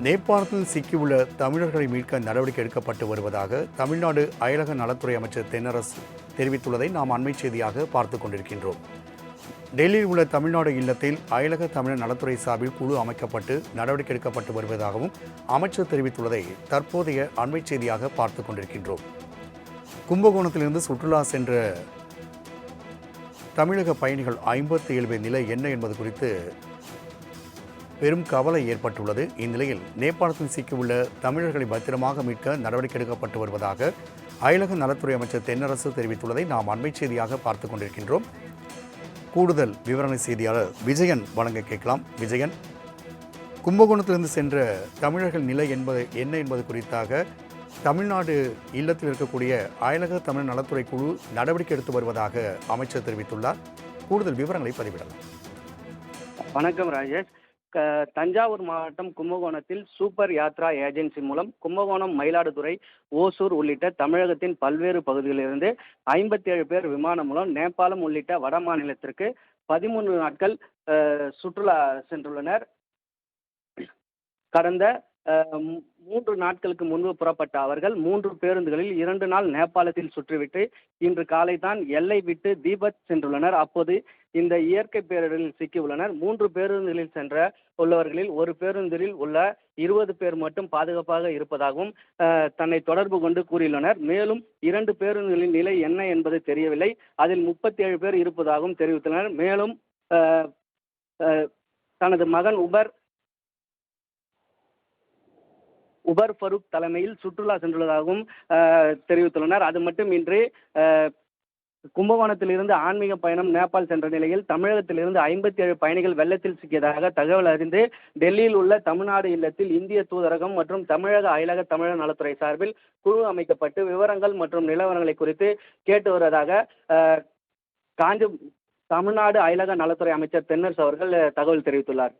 நேபாளத்தில் சிக்கியுள்ள தமிழர்களை மீட்க நடவடிக்கை எடுக்கப்பட்டு வருவதாக தமிழ்நாடு அயலக நலத்துறை அமைச்சர் தென்னரசு தெரிவித்துள்ளதை நாம் அண்மை செய்தியாக பார்த்துக் கொண்டிருக்கின்றோம். டெல்லியில் உள்ள தமிழ்நாடு இல்லத்தில் அயலக தமிழர் நலத்துறை சார்பில் குழு அமைக்கப்பட்டு நடவடிக்கை எடுக்கப்பட்டு வருவதாகவும் அமைச்சர் தெரிவித்துள்ளதை தற்போதைய அண்மை செய்தியாக பார்த்துக் கொண்டிருக்கின்றோம். கும்பகோணத்திலிருந்து சுற்றுலா சென்ற தமிழக பயணிகள் 57 பேர் நிலை என்ன என்பது குறித்து பெரும் கவலை ஏற்பட்டுள்ளது. இந்நிலையில் நேபாளத்தில் சிக்கியுள்ள தமிழர்களை பத்திரமாக மீட்க நடவடிக்கை எடுக்கப்பட்டு வருவதாக அயலக நலத்துறை அமைச்சர் தென்னரசு தெரிவித்துள்ளதை நாம் அண்மை செய்தியாக பார்த்துக் கொண்டிருக்கின்றோம். கூடுதல் விவரணை செய்தியாளர் விஜயன் வழங்க கேட்கலாம். விஜயன், கும்பகோணத்திலிருந்து சென்ற தமிழர்கள் நிலை என்ன என்பது குறித்தாக தமிழ்நாடு இல்லத்தில் இருக்கக்கூடிய அயலக தமிழ் நலத்துறை குழு நடவடிக்கை எடுத்து வருவதாக அமைச்சர் தெரிவித்துள்ளார். கூடுதல் விவரங்களை பதிவிடலாம். வணக்கம் ராஜேஷ். தஞ்சாவூர் மாவட்டம் கும்பகோணத்தில் சூப்பர் யாத்ரா ஏஜென்சி மூலம் கும்பகோணம், மயிலாடுதுறை, ஓசூர் உள்ளிட்ட தமிழகத்தின் பல்வேறு பகுதிகளிலிருந்து 57 பேர் விமானம் மூலம் நேபாளம் உள்ளிட்ட வட மாநிலத்திற்கு 13 நாட்கள் சுற்றுலா சென்றுள்ளனர். கடந்த 3 நாட்களுக்கு முன்பு புறப்பட்ட அவர்கள் 3 பேருந்துகளில் 2 நாள் நேபாளத்தில் சுற்றிவிட்டு இன்று காலை தான் எல்லை விட்டு தீபத் சென்றுள்ளனர். அப்போது இந்த இயற்கை பேரிடரில் சிக்கியுள்ளனர். 3 பேருந்துகளில் சென்ற உள்ளவர்களில் ஒரு பேருந்தில் உள்ள 20 பேர் மட்டும் பாதுகாப்பாக இருப்பதாகவும் தன்னை தொடர்பு கொண்டு கூறியுள்ளனர். மேலும் 2 பேருந்துகளின் நிலை என்ன என்பது தெரியவில்லை. அதில் 37 பேர் இருப்பதாகவும் தெரிவித்துள்ளனர். மேலும் தனது மகன் உபர் ஃபரூக் தலைமையில் சுற்றுலா சென்றுள்ளதாகவும் தெரிவித்துள்ளனர். அது மட்டுமின்றி கும்பகோணத்திலிருந்து ஆன்மீக பயணம் நேபாள் சென்ற நிலையில் தமிழகத்திலிருந்து 57 பயணிகள் வெள்ளத்தில் சிக்கியதாக தகவல் அறிந்து டெல்லியில் உள்ள தமிழ்நாடு இல்லத்தில் இந்திய தூதரகம் மற்றும் தமிழக அயலக தமிழர் நலத்துறை சார்பில் குழு அமைக்கப்பட்டு விவரங்கள் மற்றும் நிலவரங்களை குறித்து கேட்டு வருவதாக தமிழ்நாடு அயலக நலத்துறை அமைச்சர் தென்னரசு அவர்கள் தகவல் தெரிவித்துள்ளார்.